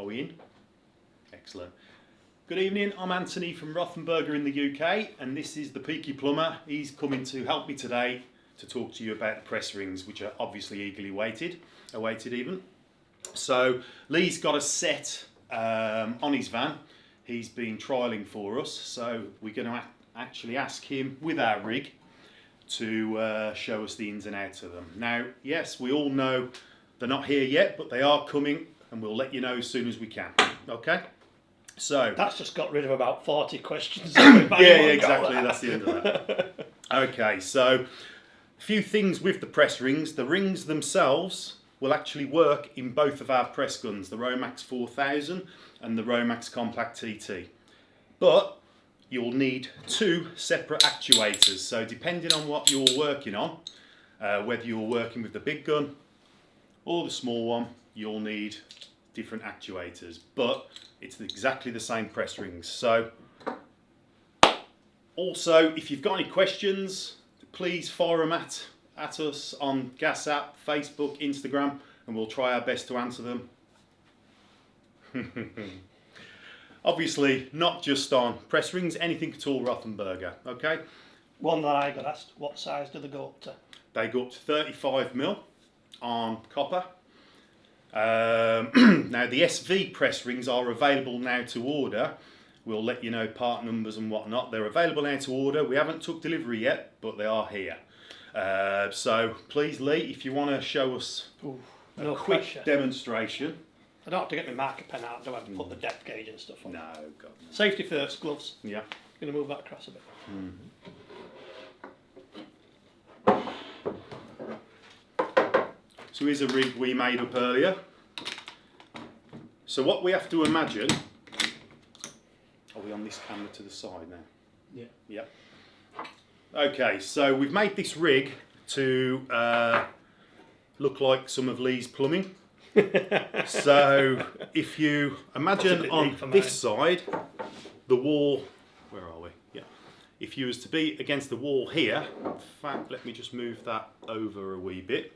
Are we in? Excellent. Good evening, I'm Anthony from ROTHENBERGER in the UK, and this is the Peaky Plumber. He's coming to help me today to talk to you about the press rings, which are obviously eagerly awaited even. So Lee's got a set on his van. He's been trialling for us, so we're going to actually ask him with our rig to show us the ins and outs of them. Now, yes, we all know they're not here yet, but they are coming, and we'll let you know as soon as we can. Okay? So that's just got rid of about 40 questions. Yeah, exactly. That's the end of that. Okay, so a few things with the press rings. The rings themselves will actually work in both of our press guns, the Romax 4000 and the Romax Compact TT. But you'll need two separate actuators. So depending on what you're working on, whether you're working with the big gun or the small one, you'll need different actuators. But it's exactly the same press rings. So also, if you've got any questions, please fire them at us on Gas App, Facebook, Instagram, and we'll try our best to answer them. Obviously, not just on press rings, anything at all ROTHENBERGER, okay? One that I got asked, what size do they go up to? They go up to 35mm on copper. Now the SV press rings are available now to order. We'll let you know part numbers and whatnot. They're available now to order. We haven't took delivery yet, but they are here. So please, Lee, if you want to show us a quick demonstration. I don't have to get my marker pen out, do I have to put the depth gauge and stuff on? No, God, no. Safety first, gloves. Yeah. Going to move that across a bit. So here's a rig we made up earlier. So what we have to imagine, are we on this camera to the side now? Yeah. Yep. Okay, so we've made this rig to look like some of Lee's plumbing. So if you imagine on this side, the wall, where are we? Yeah. If you was to be against the wall here, in fact, let me just move that over a wee bit.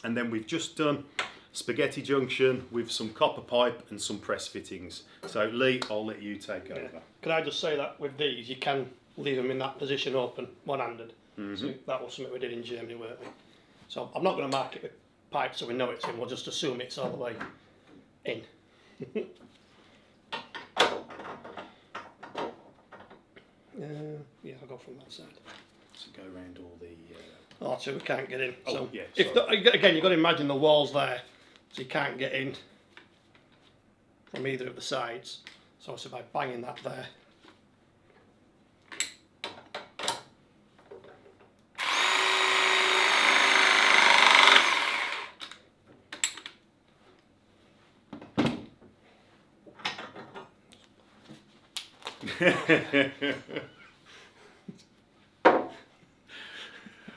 And then we've just done spaghetti junction with some copper pipe and some press fittings. So Lee, I'll let you take over. Can I just say that with these, you can leave them in that position open, one-handed. So that was something we did in Germany, weren't we? So I'm not going to mark it with pipe so we know it's in, we'll just assume it's all the way in. Yeah, I'll go from that side. So go around all the... Oh, so we can't get in. So yeah, again, you've got to imagine the walls there, so you can't get in from either of the sides. So it's by banging that there.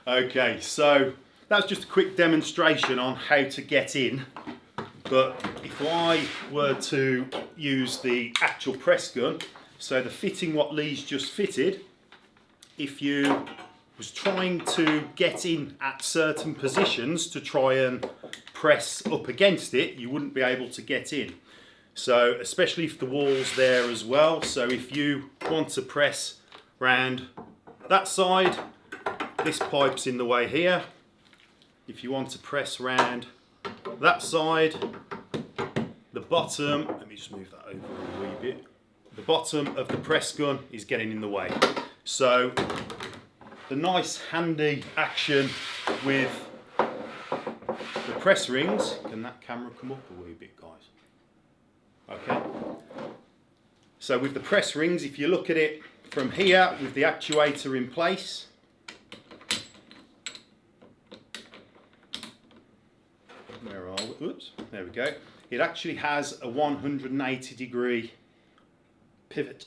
Okay, so that's just a quick demonstration on how to get in. But if I were to use the actual press gun, so the fitting what Lee's just fitted, if you was trying to get in at certain positions to try and press up against it, you wouldn't be able to get in. So especially if the wall's there as well. So if you want to press round that side, this pipe's in the way here. If you want to press round that side, the bottom, let me just move that over a wee bit. The bottom of the press gun is getting in the way. So the nice handy action with the press rings, can that camera come up a wee bit, guys? Okay. So with the press rings, if you look at it from here with the actuator in place, where are we? Oops, there we go. It actually has a 180-degree pivot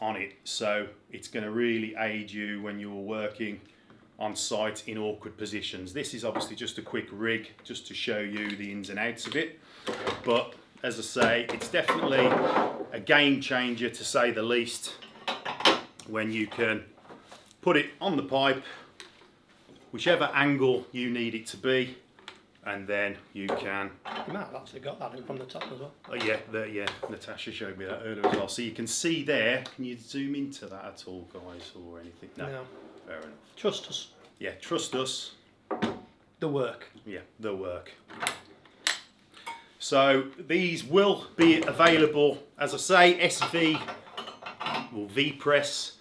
on it, so it's going to really aid you when you're working on site in awkward positions. This is obviously just a quick rig just to show you the ins and outs of it, but as I say, it's definitely a game changer to say the least when you can put it on the pipe whichever angle you need it to be, and then you can. You might have actually got that in from the top as well. Oh yeah, Natasha showed me that earlier as well. So you can see there. Can you zoom into that at all, guys, or anything? No. Fair enough. Trust us. Yeah, trust us. The work. Yeah, the work. So these will be available, as I say, SV or V-Press,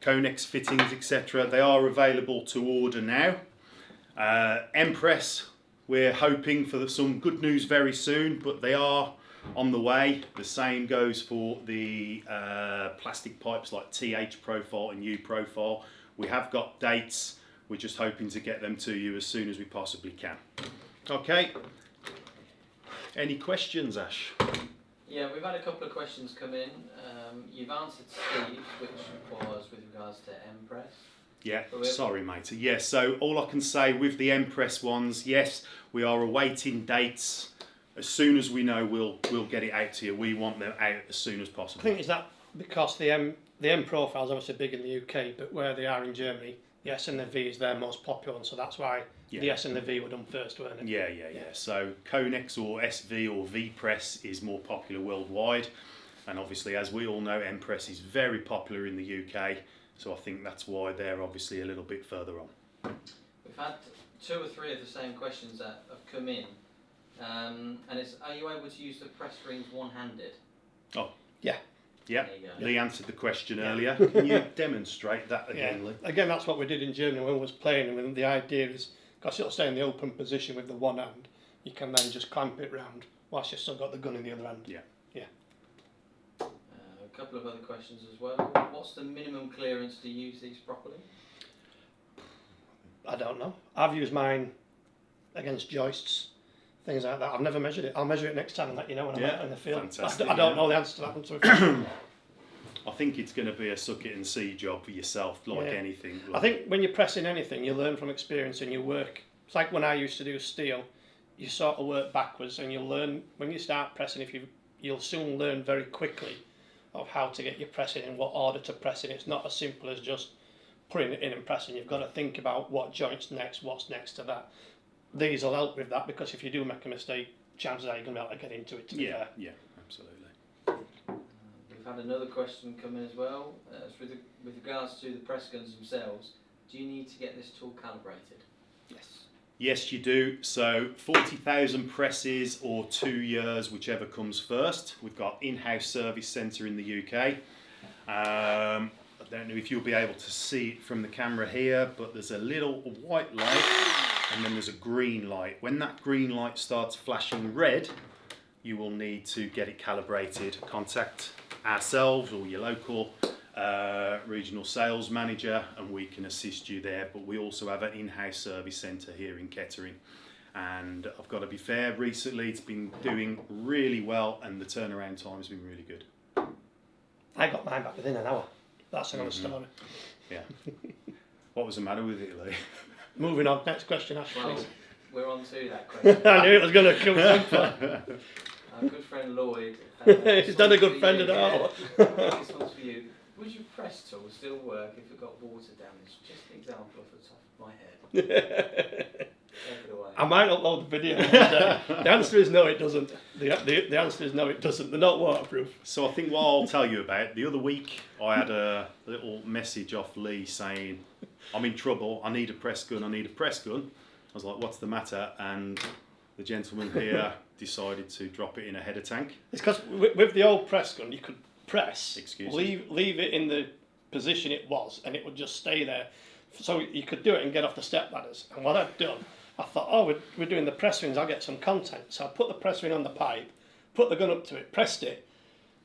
Conex fittings, etc. They are available to order now. M-Press, we're hoping for some good news very soon, but they are on the way. The same goes for the plastic pipes like TH profile and U profile. We have got dates. We're just hoping to get them to you as soon as we possibly can. Okay. Any questions, Ash? Yeah, we've had a couple of questions come in. You've answered Steve's, which was with regards to M-Press. Yeah, sorry, mate. Yeah, so all I can say with the M-Press ones, yes, we are awaiting dates. As soon as we know, we'll get it out to you. We want them out as soon as possible. I think is that because the M profile is obviously big in the UK, but where they are in Germany, the S and the V is their most popular one, so that's why the S and the V were done first, weren't it? Yeah. So Conex or SV or V-Press is more popular worldwide, and obviously, as we all know, M-Press is very popular in the UK. So I think that's why they're obviously a little bit further on. We've had 2 or 3 of the same questions that have come in, and it's: are you able to use the press rings one-handed? Oh, yeah. Yeah, Lee answered the question earlier. Can you demonstrate that again, Lee? Again, that's what we did in Germany when we was playing, and the idea is, because it'll stay in the open position with the one hand, you can then just clamp it round whilst you've still got the gun in the other hand. Yeah. A couple of other questions as well. What's the minimum clearance to use these properly? I don't know. I've used mine against joists, things like that. I've never measured it. I'll measure it next time and let you know when I'm out in the field. Fantastic, I don't know the answer to that one. To be fair. I think it's going to be a suck it and see job for yourself, like anything. I think when you're pressing anything, you learn from experience and you work. It's like when I used to do steel, you sort of work backwards and you'll learn, when you start pressing, you'll soon learn very quickly of how to get your pressing in, what order to press in. It's not as simple as just putting it in and pressing. You've got to think about what joint's next, what's next to that. These will help with that, because if you do make a mistake, chances are you're going to be able to get into it, to be fair. Yeah, absolutely. We've had another question come in as well. With regards to the press guns themselves, do you need to get this tool calibrated? Yes. Yes, you do. So 40,000 presses or 2 years, whichever comes first. We've got in-house service centre in the UK. I don't know if you'll be able to see it from the camera here, but there's a little white light and then there's a green light. When that green light starts flashing red, you will need to get it calibrated. Contact ourselves or your local regional sales manager and we can assist you there. But we also have an in-house service centre here in Kettering, and I've got to be fair, recently it's been doing really well and the turnaround time has been really good. I got mine back within an hour. That's another story. Yeah. What was the matter with it, Lee? Moving on, next question, Ash, Well, please. we're on to that question. I knew it was going to come from. Our good friend Lloyd. He's not a good friend at all. This one's for you. Would your press tool still work if it got water damage? Just an example off the top of my head. Take it away. I might upload the video. The answer is no, it doesn't. The answer is no, it doesn't. They're not waterproof. So I think what I'll tell you about, the other week I had a little message off Lee saying, I'm in trouble, I need a press gun, I need a press gun. I was like, what's the matter? And the gentleman here decided to drop it in a header tank. It's because with the old press gun, you could press, Excuse leave it in the position it was, and it would just stay there. So you could do it and get off the step ladders. And what I'd done, I thought, oh, we're doing the press rings, I'll get some content. So I put the press ring on the pipe, put the gun up to it, pressed it,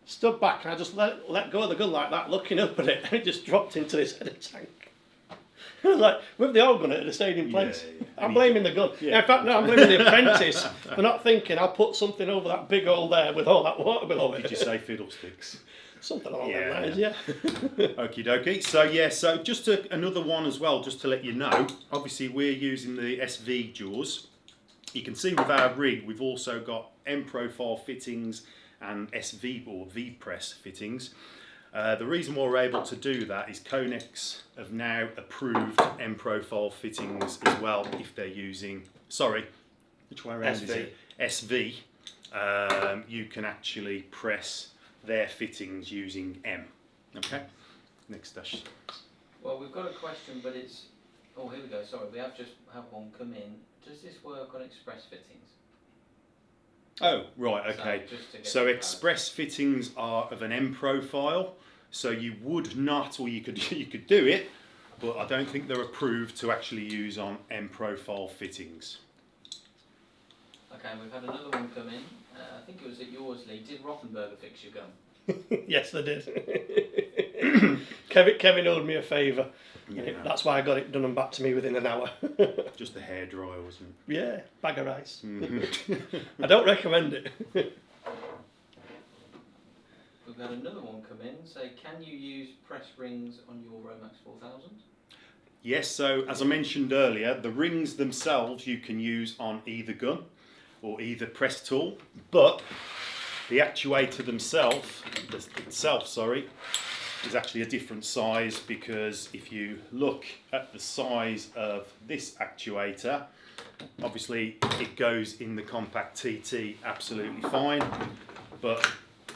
stood back, and I just let go of the gun like that, looking up at it, and it just dropped into this header tank. I was like, with the old gun, it would have stayed in place. Yeah. I'm blaming the gun. Yeah. In fact, no, I'm blaming the apprentice for not thinking I'll put something over that big hole there with all that water below it. Did you say fiddlesticks? Something along those lines, yeah. Okie dokie. So just another one as well, just to let you know. Obviously, we're using the SV jaws. You can see with our rig, we've also got M profile fittings and SV or V press fittings. The reason why we're able to do that is Conex have now approved M profile fittings as well if they're using, which way around is SV. it? SV. You can actually press their fittings using M. Okay, next dash. Well, we've got a question, but it's... Oh, here we go. Sorry, we have just had one come in. Does this work on express fittings? Oh, right, okay. So the express fittings are of an M profile, so you would not, or you could do it, but I don't think they're approved to actually use on M profile fittings. Okay, we've had another one come in. I think it was at yours, Lee. Did Rothenberger fix your gun? Yes, they did. Kevin owed me a favour. Yeah. That's why I got it done and back to me within an hour. Just a hairdryer, wasn't it? Yeah, bag of rice. Mm-hmm. I don't recommend it. We've had another one come in. Say, can you use press rings on your Romax 4000? Yes, so as I mentioned earlier, the rings themselves you can use on either gun or either press tool, but the actuator itself, is actually a different size, because if you look at the size of this actuator, obviously it goes in the compact TT absolutely fine, but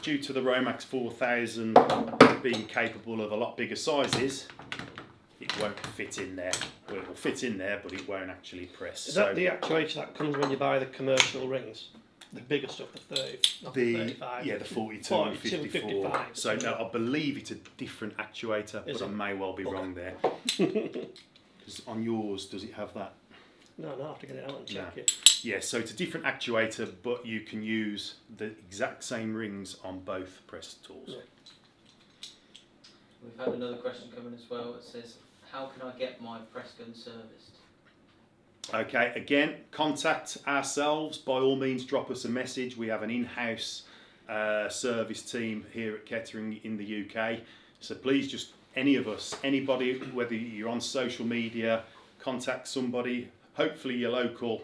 due to the Romax 4000 being capable of a lot bigger sizes, it won't fit in there. Well, it will fit in there, but it won't actually press. Is that the actuator that comes when you buy the commercial rings? The bigger stuff, the 30, not the 35. Yeah, the 42 and 42, 54. 55. So no, I believe it's a different actuator, but I may well be wrong there. Because on yours, does it have that? No, I have to get it out and check it. Yeah, so it's a different actuator, but you can use the exact same rings on both press tools. Yeah. We've had another question come in as well. It says, how can I get my press gun serviced? Okay, again, contact ourselves. By all means, drop us a message. We have an in-house service team here at Kettering in the UK. So please, just any of us, anybody, whether you're on social media, contact somebody, hopefully your local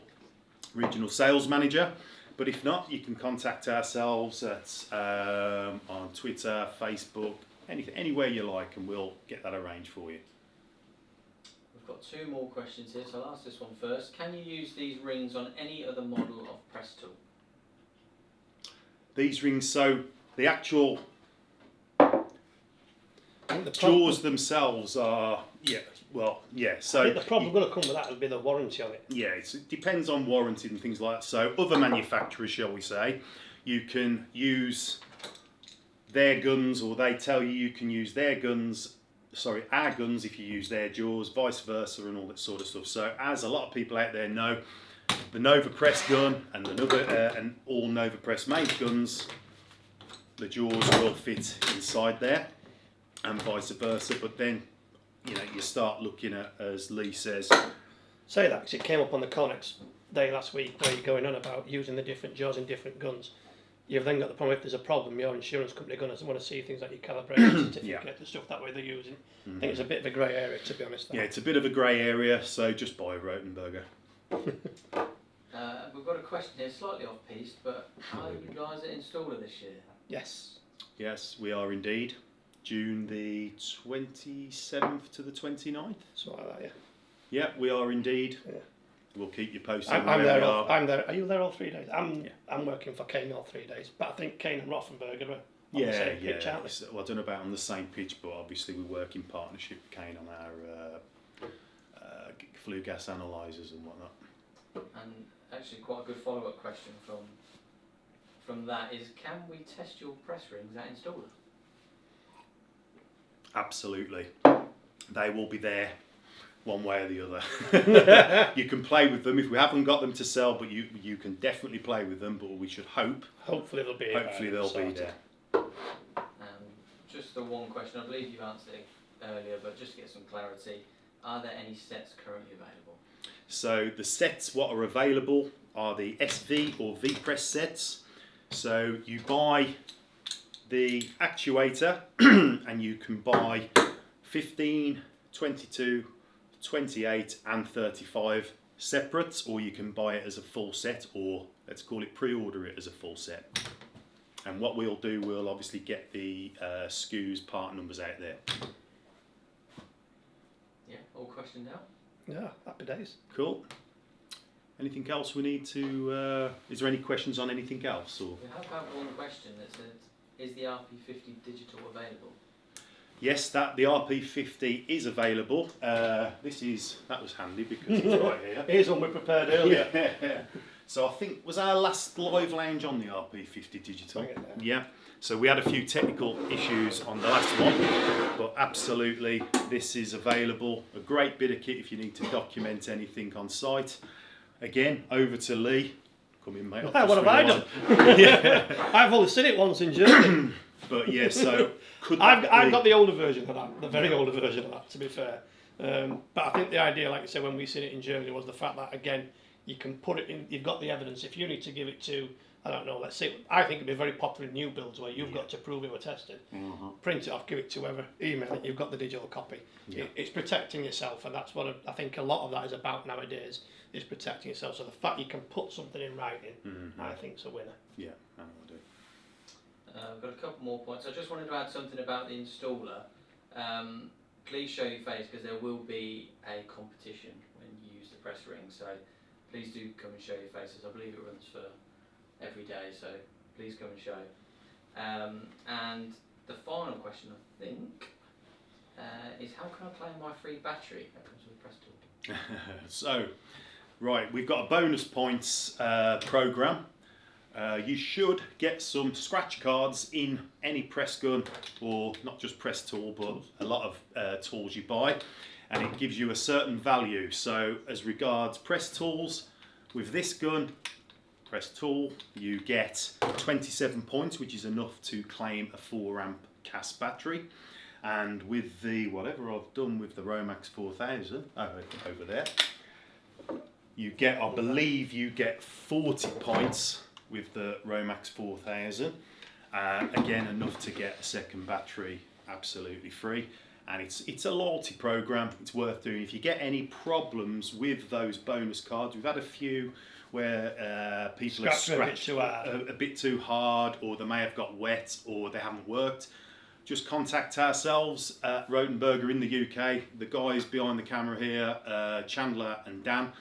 regional sales manager. But if not, you can contact ourselves at on Twitter, Facebook, anything, anywhere you like, and we'll get that arranged for you. We've got two more questions here, so I'll ask this one first. Can you use these rings on any other model of press tool? These rings, so the actual jaws themselves are, so I think the problem going to come with that will be the warranty on it. yeah, it depends on warranty and things like that. So other manufacturers, shall we say, you can use their guns, or they tell you can use our guns if you use their jaws, vice versa, and all that sort of stuff. So as a lot of people out there know, the Nova Press gun and and all Nova Press made guns, the jaws will fit inside there, and vice versa. But then, you start looking at, as Lee says, Say that because it came up on the Connex day last week where you're going on about using the different jaws in different guns. You've then got the problem, if there's a problem, your insurance company are going to want to see things like your calibration certificate and stuff that way they're using. I think it's a bit of a grey area, to be honest. Yeah, it's a bit of a grey area, so just buy a ROTHENBERGER. We've got a question here, slightly off piste, but are you guys at installer this year? Yes. Yes, we are indeed. June the 27th to the 29th. Something like that, Yeah, we are indeed. Yeah. We'll keep you posted. I'm there. I'm there. Are you there all 3 days? I'm working for Kane all 3 days, but I think Kane and Rothenberger are on the same pitch, aren't they? Well, I don't know about on the same pitch, but obviously we work in partnership with Kane on our flue gas analyzers and whatnot. And actually, quite a good follow-up question from that is, can we test your press rings at installer? Absolutely, they will be there. One way or the other. You can play with them if we haven't got them to sell, but you can definitely play with them. But we should hope. Hopefully they'll be. There. Just the one question. I believe you answered it earlier, but just to get some clarity, are there any sets currently available? So the sets what are available are the SV or V press sets. So you buy the actuator, and you can buy 15, 22. 28 and 35 separate, or you can buy it as a full set, or let's call it pre-order it as a full set. And what we'll do, we'll obviously get the SKUs, part numbers out there. Yeah, all questioned out. Yeah, happy days. Cool. Anything else we need to? Is there any questions on anything else? Or We have had one question that said, is the RP50 digital available? yes, the RP50 is available. That was handy because it's right here. Here's one we prepared earlier. Yeah. So I think was our last live lounge on the RP50 digital. Bring it down. Yeah. So we had a few technical issues on the last one, but absolutely this is available. A great bit of kit if you need to document anything on site. Again, over to Lee. Come in, mate. What have I done? Yeah. I've only seen it once in Germany. But yeah, so could I've got the older version of that, the very older version of that, to be fair. But I think the idea, like I said, when we seen it in Germany, was the fact that, again, you can put it in, you've got the evidence. If you need to give it to, I don't know, let's say, I think it'd be very popular in new builds where you've got to prove it were tested. Print it off, give it to whoever, email it, you've got the digital copy. Yeah. It's protecting yourself, and that's what I think a lot of that is about nowadays, is protecting yourself. So the fact you can put something in writing, I think is a winner. Yeah, I know I do. I've got a couple more points. I just wanted to add something about the installer. Please show your face because there will be a competition when you use the press ring. So please do come and show your faces. I believe it runs for every day, so please come and show. And the final question, I think, is how can I claim my free battery that comes with the press tool? So, right, we've got a bonus points program. You should get some scratch cards in any press gun, or not just press tool, but a lot of tools you buy, and it gives you a certain value. So as regards press tools, with this gun, press tool, you get 27 points, which is enough to claim a 4 amp CAS battery. And with the, whatever I've done with the Romax 4000, over there, you get, I believe you get 40 points with the Romax 4000. Again, enough to get a second battery absolutely free. And it's a loyalty program. It's worth doing. If you get any problems with those bonus cards, we've had a few where people have scratched a bit too hard, or they may have got wet, or they haven't worked. Just contact ourselves at ROTHENBERGER in the UK. The guys behind the camera here, Chandler and Dan,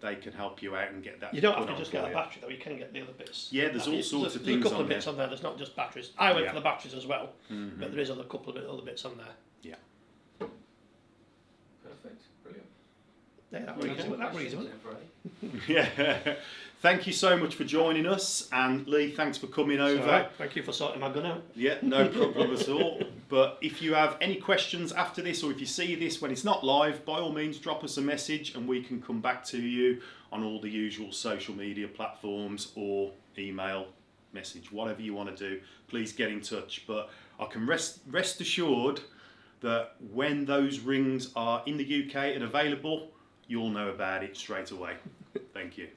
they can help you out and get that. You don't have to just get a battery though, you can get the other bits. Yeah, there's all sorts of things on there. There's a couple of bits on there, there's not just batteries. I went for the batteries as well, but there is a couple of other bits on there. Yeah. Perfect, brilliant. Yeah, that were easy, wasn't it? Yeah. Thank you so much for joining us, and Lee, thanks for coming over. Right. Thank you for sorting my gun out. Yeah, no problem at all. But if you have any questions after this, or if you see this when it's not live, by all means drop us a message and we can come back to you on all the usual social media platforms or email, message, whatever you want to do. Please get in touch. But I can rest assured that when those rings are in the UK and available, you'll know about it straight away. Thank you.